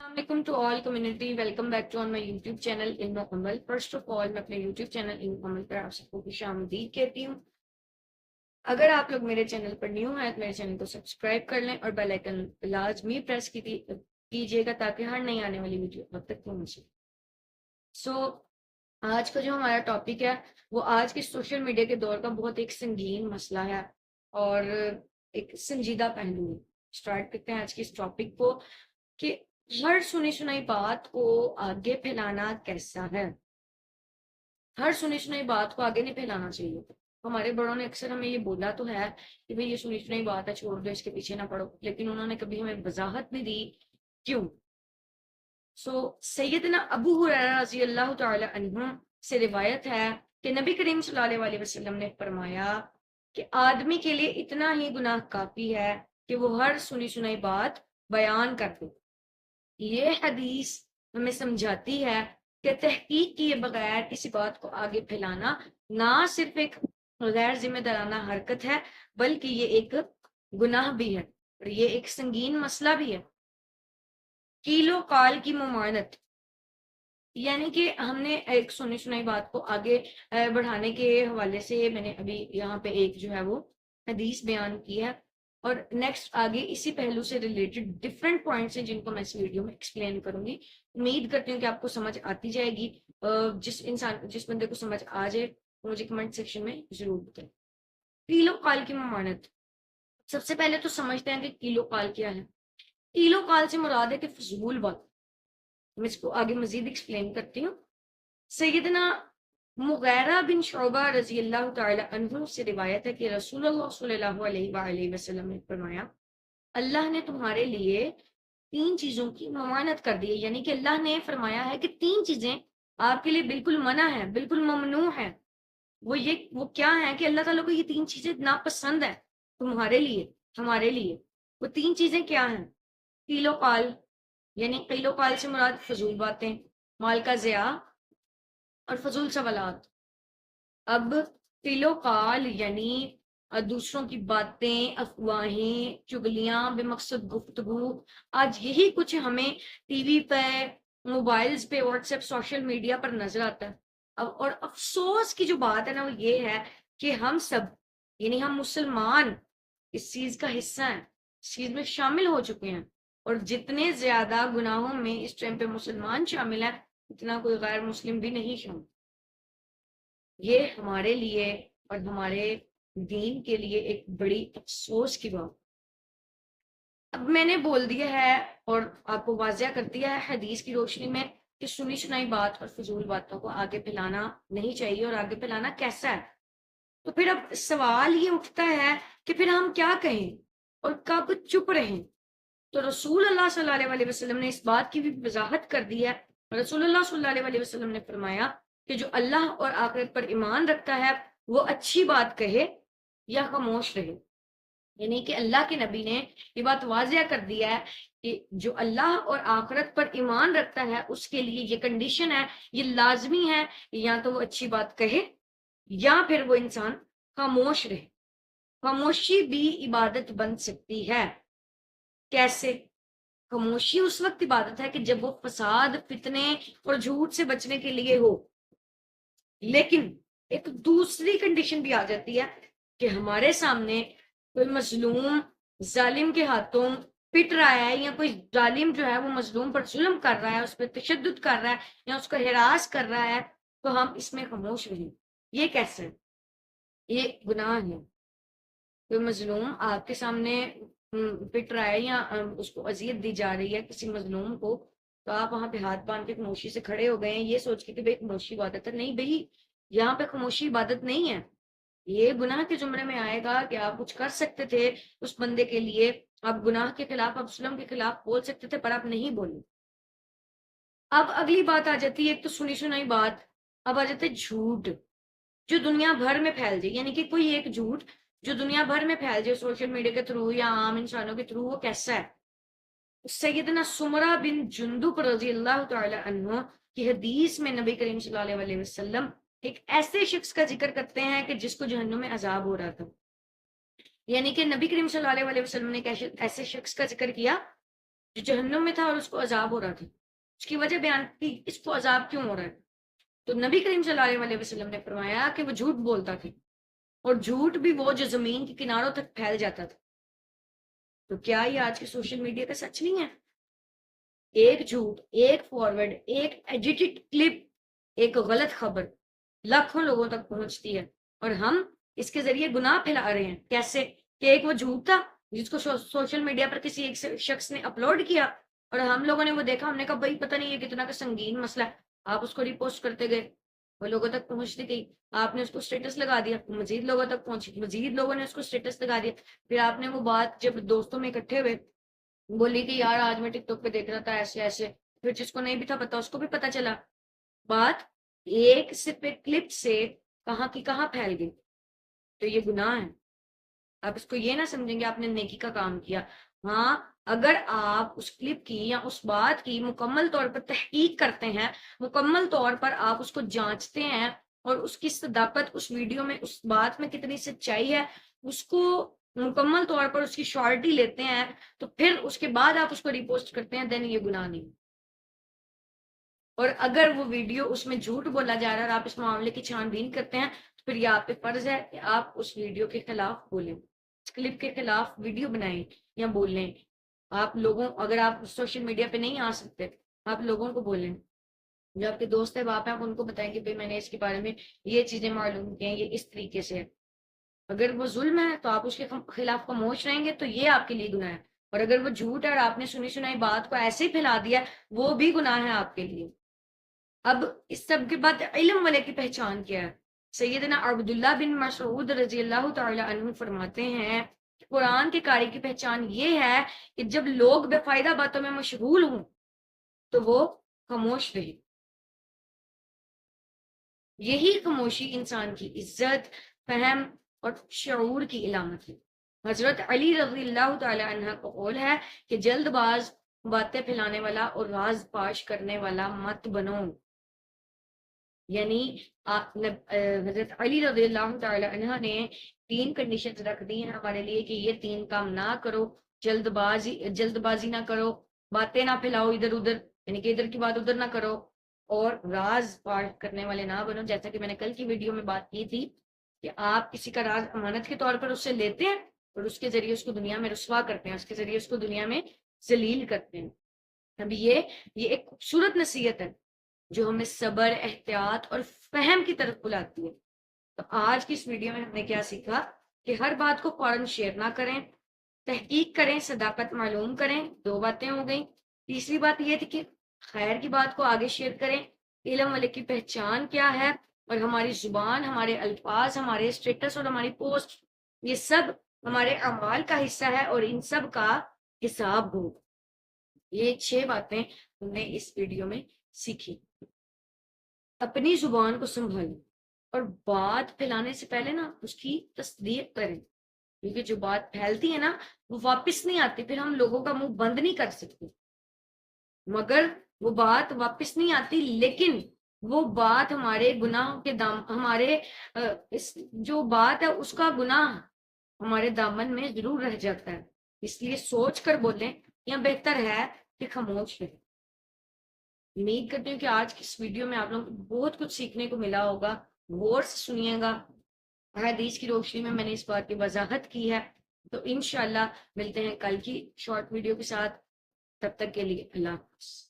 Assalamualaikum to all community. Welcome back to on my YouTube channel Ilm Amal. First of all, मैं अपने YouTube channel Ilm Amal पर आप सबको खुशामदीद कहती हूँ. अगर आप लोग मेरे चैनल पर न्यू हैं तो मेरे चैनल को सब्सक्राइब कर लें और बेल आइकन लाजमी प्रेस कीजिएगा ताकि हर नई आने वाली वीडियो अब तक पहुंचे. आज का जो हमारा टॉपिक है वो आज के सोशल मीडिया के दौर का बहुत एक संगीन मसला है और एक संजीदा पहलू है. स्टार्ट करते हैं आज के इस टॉपिक को कि हर सुनी सुनाई बात को आगे फैलाना कैसा है. हर सुनी सुनाई बात को आगे नहीं फैलाना चाहिए. हमारे बड़ों ने अक्सर हमें ये बोला तो है कि भाई ये सुनी सुनाई बात है, छोड़ दो, इसके पीछे ना पड़ो, लेकिन उन्होंने कभी हमें वजाहत नहीं दी क्यों. सैयदना अबू हुरैरा रज़ी अल्लाह तआला अन्हु से रिवायत है कि नबी करीम सल्लल्लाहु अलैहि वसल्लम ने फरमाया कि आदमी के लिए इतना ही गुनाह काफी है कि वो हर सुनी सुनाई बात बयान कर दे. ये हदीस हमें समझाती है कि तहकीक किए बगैर किसी बात को आगे फैलाना ना सिर्फ एक गैर जिम्मेदाराना हरकत है बल्कि ये एक गुनाह भी है और ये एक संगीन मसला भी है. कीलो काल की मुमानत, यानी कि हमने एक सुनी सुनाई बात को आगे बढ़ाने के हवाले से मैंने अभी यहाँ पे एक जो है वो हदीस बयान की है और नेक्स्ट आगे इसी पहलू से रिलेटेड डिफरेंट पॉइंट्स हैं जिनको मैं इस वीडियो में एक्सप्लेन करूंगी. उम्मीद करती हूँ कि आपको समझ आती जाएगी. जिस बंदे को समझ आ जाए मुझे कमेंट सेक्शन में जरूर बताएं. कीलो काल की मुमानत, सबसे पहले तो समझते हैं कि कीलो काल क्या है. कीलो काल से मुराद है कि फजूल बात. मैं इसको आगे मजीद एक्सप्लेन करती हूँ. सैयदना मुगैरा बिन शुबा रजी अल्लाह तआला अन्हु से रिवायत है कि रसूलुल्लाह सल्लल्लाहु अलैहि वसल्लम ने फरमाया, अल्लाह ने तुम्हारे लिए 3 चीजों की ममानत कर दी है. यानी कि अल्लाह ने फरमाया है कि 3 चीजें आपके लिए बिल्कुल मना है, बिल्कुल ममनू है. वो क्या है कि अल्लाह ताला को ये 3 चीजें नापसंद है तुम्हारे लिए, हमारे लिए. वो 3 चीजें क्या हैं? कीलो काल, यानी कीलो काल से मुराद फजूल बातें, माल का ज़िया और फजूल सवालात. अब कीलो काल यानी दूसरों की बातें, अफवाहें, चुगलियां, बेमकसद गुफ्तगू. आज यही कुछ हमें टीवी पे, मोबाइल्स पे, व्हाट्सएप, सोशल मीडिया पर नजर आता है. अब और अफसोस की जो बात है ना वो ये है कि हम सब यानी हम मुसलमान इस चीज का हिस्सा हैं, इस चीज में शामिल हो चुके हैं. और जितने ज्यादा गुनाहों में इस टाइम पे मुसलमान शामिल है उतना कोई गैर मुस्लिम भी नहीं शामिल. ये हमारे लिए और हमारे दीन के लिए एक बड़ी अफसोस की बात. अब मैंने बोल दिया है और आपको वाजिया कर दिया है हदीस की रोशनी में कि सुनी सुनाई बात और फजूल बातों को आगे फैलाना नहीं चाहिए और आगे फैलाना कैसा है. तो फिर अब सवाल ये उठता है कि फिर हम क्या कहें और कब चुप रहें. तो रसूल अल्लाह सल्लल्लाहु अलैहि वसल्लम ने इस बात की भी वजाहत कर दी है. रसूल अल्लाह सल्लल्लाहु अलैहि वसल्लम ने फरमाया कि जो अल्लाह और आखिरत पर ईमान रखता है वो अच्छी बात कहे या खामोश रहे. यानी कि अल्लाह के नबी ने ये बात वाजिया कर दिया है कि जो अल्लाह और आखिरत पर ईमान रखता है उसके लिए ये कंडीशन है, ये लाजमी है, या तो वो अच्छी बात कहे या फिर वो इंसान खामोश रहे. खामोशी भी इबादत बन सकती है. कैसे? खामोशी उस वक्त इबादत है कि जब वो फसाद, फितने और झूठ से बचने के लिए हो. लेकिन एक दूसरी कंडीशन भी आ जाती है कि हमारे सामने कोई मजलूम जालिम के हाथों पिट रहा है या कोई जालिम जो है वो मजलूम पर जुल्म कर रहा है, उस पर तशद्दुद कर रहा है या उसको हिरास कर रहा है, तो हम इसमें खामोश रहें. ये कैसे है? ये गुनाह है. कोई मजलूम आपके सामने पिट रहा है या उसको अजियत दी जा रही है किसी मजलूम को, तो आप वहां पे हाथ बांध के खामोशी से खड़े हो गए हैं ये सोच के कि भाई खामोशी इबादत है. नहीं भाई, यहाँ पे खामोशी इबादत नहीं है. ये गुनाह के जुमरे में आएगा कि आप कुछ कर सकते थे उस बंदे के लिए, आप गुनाह के खिलाफ, आप जुल्म के खिलाफ बोल सकते थे पर आप नहीं बोले. अब अगली बात आ जाती है, एक तो सुनी सुनाई बात, अब आ जाता है झूठ जो दुनिया भर में फैल जाए. यानी कि कोई एक झूठ जो दुनिया भर में फैल जाए सोशल मीडिया के थ्रू या आम इंसानों के थ्रू, वो कैसा है? सैयदना सुमरा बिन जुंदुब रजी अल्लाह तआला अन्हु की हदीस में नबी करीम सल्लल्लाहु अलैहि वसल्लम एक ऐसे शख्स का जिक्र करते हैं कि जिसको जहन्नुम में अजाब हो रहा था. यानी कि नबी करीम सल्लल्लाहु अलैहि वसल्लम ने एक ऐसे शख्स का जिक्र किया جو جہنم میں تھا اور اس کو عذاب ہو رہا تھا، اس کی وجہ بیان کی اس کو عذاب کیوں ہو رہا ہے. تو نبی کریم صلی اللہ علیہ وسلم نے فرمایا کہ وہ جھوٹ بولتا تھا، اور جھوٹ بھی وہ جو زمین کے کناروں تک پھیل جاتا تھا. تو کیا یہ آج کے سوشل میڈیا کا سچ نہیں ہے؟ ایک جھوٹ، ایک فارورڈ، ایک ایڈیٹڈ کلپ، ایک غلط خبر لاکھوں لوگوں تک پہنچتی ہے، اور ہم اس کے ذریعے گناہ پھیلا رہے ہیں. کیسے؟ کہ ایک وہ جھوٹ تھا جس کو سوشل میڈیا پر کسی ایک شخص نے اپلوڈ کیا، اور ہم لوگوں نے وہ دیکھا، ہم نے کہا بھائی پتہ نہیں یہ کتنا کا سنگین مسئلہ ہے. آپ اس کو ریپوسٹ کرتے گئے، وہ لوگوں تک پہنچتی گئی. آپ نے اس کو اسٹیٹس لگا دیا، مزید لوگوں تک پہنچی، مزید لوگوں نے اس کو اسٹیٹس لگا دیا. پھر آپ نے وہ بات جب دوستوں میں اکٹھے ہوئے بولی کہ یار آج میں ٹک ٹاک پہ دیکھ رہا تھا ایسے ایسے، پھر جس کو نہیں بھی تھا پتا اس کو بھی پتا چلا. بات ایک صرف ایک کلپ سے کہاں کی کہاں پھیل گئی. تو یہ گناہ ہے. آپ اس کو یہ نہ سمجھیں گے آپ نے نیکی کا کام کیا. ہاں، اگر آپ اس کلپ کی یا اس بات کی مکمل طور پر تحقیق کرتے ہیں، مکمل طور پر آپ اس کو جانچتے ہیں، اور اس کی صداقت اس ویڈیو میں، اس بات میں کتنی سچائی ہے، اس کو مکمل طور پر اس کی شورٹی لیتے ہیں، تو پھر اس کے بعد آپ اس کو ریپوسٹ کرتے ہیں، دین یہ گناہ نہیں. اور اگر وہ ویڈیو اس میں جھوٹ بولا جا رہا ہے اور آپ اس معاملے کی چھان بین کرتے ہیں، تو پھر یہ آپ پہ فرض ہے کہ آپ اس ویڈیو کے خلاف بولیں، اس کلپ کے خلاف ویڈیو بنائیں یا بولیں. آپ لوگوں، اگر آپ سوشل میڈیا پہ نہیں آ سکتے، آپ لوگوں کو بولیں. جو آپ کے دوست ہے باپ ہیں، آپ ان کو بتائیں کہ بھائی میں نے اس کے بارے میں یہ چیزیں معلوم کی ہیں، یہ اس طریقے سے ہے. اگر وہ ظلم ہے تو آپ اس کے خلاف خاموش رہیں گے تو یہ آپ کے لیے گناہ ہے. اور اگر وہ جھوٹ ہے اور آپ نے سنی سنائی بات کو ایسے ہی پھیلا دیا، وہ بھی گناہ ہے آپ کے لیے. اب اس سب کے بعد علم والے کی پہچان کیا ہے؟ سیدنا عبداللہ بن مسعود رضی اللہ تعالی عنہ فرماتے ہیں کہ قرآن کے قاری کی پہچان یہ ہے کہ جب لوگ بے فائدہ باتوں میں مشغول ہوں تو وہ خاموش رہے. یہی خاموشی انسان کی عزت، فہم اور شعور کی علامت ہے. حضرت علی رضی اللہ تعالی عنہ کا قول ہے کہ جلد باز، باتیں پھیلانے والا اور راز پاش کرنے والا مت بنو. یعنی حضرت علی رضی اللہ تعالی عنہ نے 3 کنڈیشنز رکھ دی ہیں ہمارے لیے کہ یہ 3 کام نہ کرو. جلد بازی نہ کرو، باتیں نہ پھیلاؤ ادھر ادھر، یعنی کہ ادھر کی بات ادھر نہ کرو، اور راز پاش کرنے والے نہ بنو. جیسا کہ میں نے کل کی ویڈیو میں بات کی تھی کہ آپ کسی کا راز امانت کے طور پر اس سے لیتے ہیں اور اس کے ذریعے اس کو دنیا میں رسوا کرتے ہیں، اس کے ذریعے اس کو دنیا میں ذلیل کرتے ہیں. اب یہ ایک خوبصورت نصیحت ہے جو ہمیں صبر، احتیاط اور فہم کی طرف بلاتی ہے. تو آج کی اس ویڈیو میں ہم نے کیا سیکھا کہ ہر بات کو فوراً شیئر نہ کریں، تحقیق کریں، صداقت معلوم کریں. 2 باتیں ہو گئیں. تیسری بات یہ تھی کہ خیر کی بات کو آگے شیئر کریں. علم والے کی پہچان کیا ہے، اور ہماری زبان، ہمارے الفاظ، ہمارے اسٹیٹس اور ہماری پوسٹ، یہ سب ہمارے اعمال کا حصہ ہے اور ان سب کا حساب ہو. یہ 6 باتیں ہم نے اس ویڈیو میں سیکھی. اپنی زبان کو سنبھالیں اور بات پھیلانے سے پہلے نا اس کی تصدیق کریں، کیونکہ جو بات پھیلتی ہے نا وہ واپس نہیں آتی. پھر ہم لوگوں کا منہ بند نہیں کر سکتے، مگر وہ بات واپس نہیں آتی، لیکن وہ بات ہمارے گناہ کے ہمارے جو بات ہے اس کا گناہ ہمارے دامن میں ضرور رہ جاتا ہے. اس لیے سوچ کر بولیں یا بہتر ہے کہ خاموش رہیں. امید کرتی ہوں کہ آج کی اس ویڈیو میں آپ لوگوں کو بہت کچھ سیکھنے کو ملا ہوگا. غور سے سنیے گا. حدیث کی روشنی میں نے اس بات کی وضاحت کی ہے. تو انشاءاللہ ملتے ہیں کل کی شارٹ ویڈیو کے ساتھ. تب تک کے لیے اللہ حافظ.